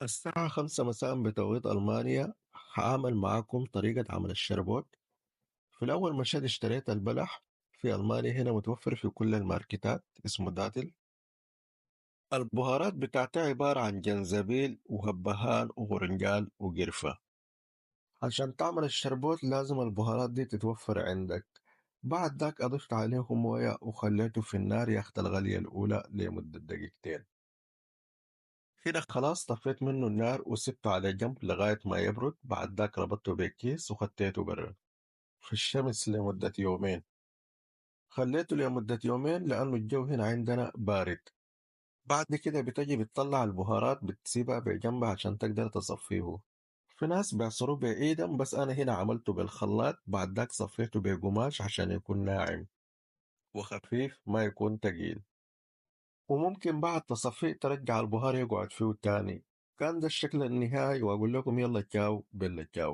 الساعة 5 مساء بتوقيت ألمانيا. هعمل معاكم طريقة عمل الشربوت. في الأول مشيت اشتريت البلح. في ألمانيا هنا متوفر في كل الماركتات، اسمه داتل. البهارات بتاعتها عبارة عن جنزبيل وهبهان وغرنجال وقرفة. عشان تعمل الشربوت لازم البهارات دي تتوفر عندك. بعد ذاك أضفت عليه موية وخليته في النار ياخد الغلية الأولى لمدة دقيقتين. هنا خلاص طفيت منه النار وسبته على جنب لغاية ما يبرد. بعد ذاك ربطته بكيس وخديته برا في الشمس لمدة يومين. خليته لمدة يومين لأنه الجو هنا عندنا بارد. بعد كده بتجي بتطلع البهارات بتسيبها بجنبها عشان تقدر تصفيه. في ناس بيعصروه بإيدهم بس أنا هنا عملته بالخلاط. بعد ذاك صفيته بقماش عشان يكون ناعم وخفيف ما يكون تقيل. وممكن بعد تصفيه ترجع البهار يقعد فيه تاني. كان ده الشكل النهائي وأقول لكم يلا تشاو بلا تشاو.